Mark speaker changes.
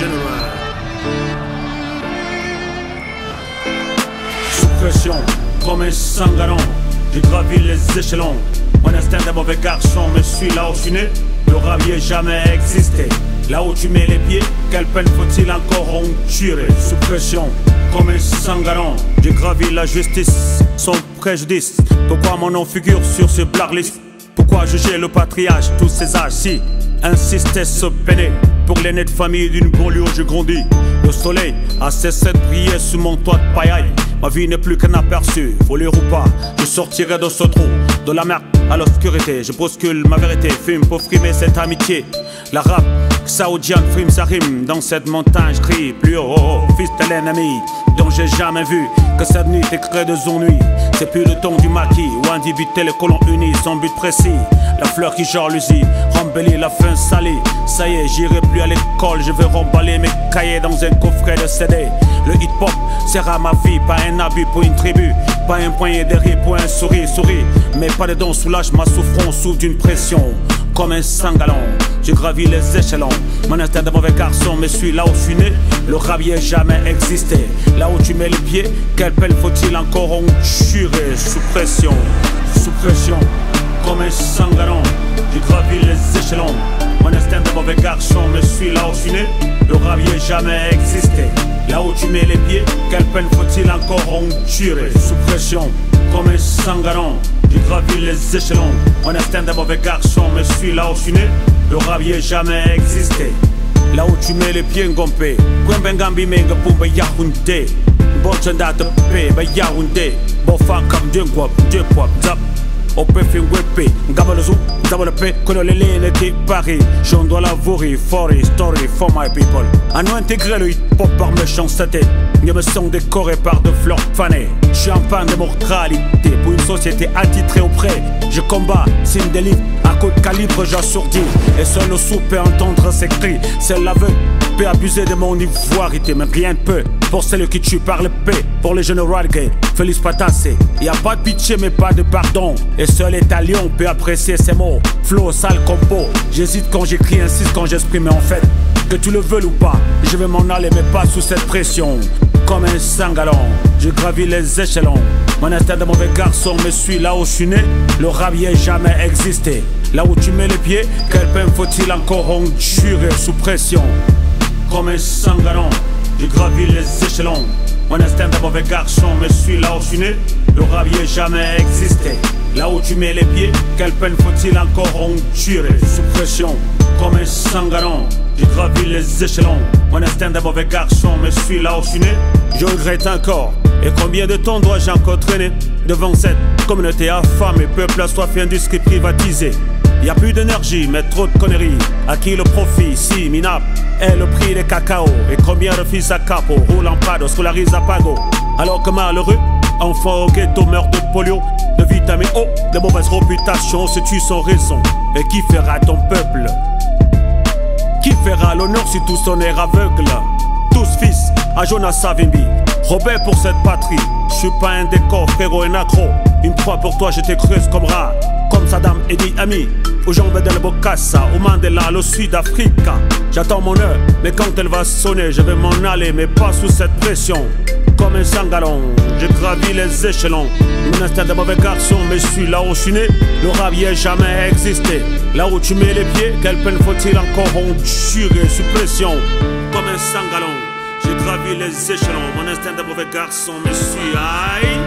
Speaker 1: General. Sous pression, comme un sangaron, j'ai gravi les échelons. Mon instinct d'un mauvais garçon me suit là où je suis né. Le ravier jamais existé. Là où tu mets les pieds, quelle peine faut-il encore en tirer? Sous pression, comme un sangaron, j'ai gravi la justice sans préjudice. Pourquoi mon nom figure sur ce blacklist? Pourquoi juger le patriarche, tous ces âges si insister se peiner? Pour l'aîné de famille d'une banlieue où j'ai grandi, le soleil a cessé de briller sous mon toit de paillaille. Ma vie n'est plus qu'un aperçu, voler ou pas, je sortirai de ce trou, de la merde à l'obscurité. Je bouscule ma vérité, fume pour frimer cette amitié. La rap saoudienne frime sa rime, dans cette montagne je crie plus haut, fils de l'ennemi dont j'ai jamais vu que cette nuit écrit de ennuis. C'est plus le ton du maquis ou individuer les colons unis, son but précis. La fleur qui jalousie, rembellit la fin salie. Ça y est, j'irai plus à l'école, je vais remballer mes cahiers dans un coffret de CD. Le hip-hop sera ma vie, pas un abus pour une tribu, pas un poignet de riz pour un souris. Mais pas de dons, soulage ma souffrance, souffre d'une pression comme un sangalon. J'ai gravi les échelons, mon instinct de mauvais garçon me suit là où je suis né. Le ravier jamais existé. Là où tu mets les pieds, quelle peine faut-il encore en tirer? Sous pression, comme un sangalon, j'ai gravi les échelons. Mon instinct de mauvais garçon me suit là où je suis né. Le ravier jamais existé. Là où tu mets les pieds, quelle peine faut-il encore en tirer? Sous pression, comme un sangalon, j'ai gravi les échelons. Mon instinct de mauvais garçon me suit là où je suis né. Le ravier jamais existé. Là où tu mets les pieds ngompé, Kwenbengambi menga pumba Yaoundé. Bon chanda de paix, ba Yaoundé. Bon fan comme Dieu quoi, zap. Au peu fin wepé, Gabalozu, Dabalape, Kololele, qui Paris. J'en dois l'avouer, for story for my people. À nous intégrer le hip-hop par méchanceté. Je me sens décoré par de fleurs fanées. Je suis en panne de mortalité pour une société attitrée auprès. Je combats, signe des livres, à coup de calibre j'assourdis. Et seul le sou peut entendre ses cris. Seul l'aveugle peut abuser de mon ivoirité. Mais rien ne peut pour celle qui tue par l'épée. Pour les généraux gays, Félix Patassé. Y a pas de pitié mais pas de pardon. Et seul Italion peut apprécier ces mots. Flow, sale compo. J'hésite quand j'écris, insiste quand j'exprime. Mais en fait, que tu le veuilles ou pas, je vais m'en aller mais pas sous cette pression. Comme un sangalon, je gravis les échelons. Mon instinct de mauvais garçon me suit là où je suis né. Le ravier jamais existé. Là où tu mets les pieds, quelle peine faut-il encore en tirer? Sous pression, comme un sangalon, je gravis les échelons. Mon instinct de mauvais garçon me suit là où je suis né. Le ravier jamais existé. Là où tu mets les pieds, quelle peine faut-il encore en tirer? Sous pression, comme un sangalon, j'ai gravi les échelons. Mon instinct de mauvais garçon me suit là où je suis né. Je regrette encore. Et combien de temps dois-je encore traîner devant cette communauté affamée, peuple assoiffé, industrie privatisée? Y a plus d'énergie, mais trop de conneries. À qui le profit, si minable, est le prix des cacao? Et combien de fils à capo roulent en prado, scolarisent à pago? Alors que malheureux, enfants au ghetto meurent de polio, de vitamine O, de mauvaise réputation, se tue sans raison. Et qui fera ton peuple? Qui fera l'honneur si tous on est aveugles? Tous fils à Jonas Savimbi, Robert pour cette patrie. Je suis pas un décor, frérot, un accro. Une fois pour toi j'étais creuse comme rat, comme Saddam et Idi Ami, aux jambes d'El Bokassa, au Mandela, le Sud-Africa. J'attends mon heure, mais quand elle va sonner, je vais m'en aller, mais pas sous cette pression. Comme un sangalon, j'ai gravi les échelons. Mon instinct de mauvais garçon me suit là où je suis né. Le ravier jamais existé. Là où tu mets les pieds, quelle peine faut-il encore en tirer? Sous pression, comme un sangalon, j'ai gravi les échelons. Mon instinct de mauvais garçon me suit, aïe.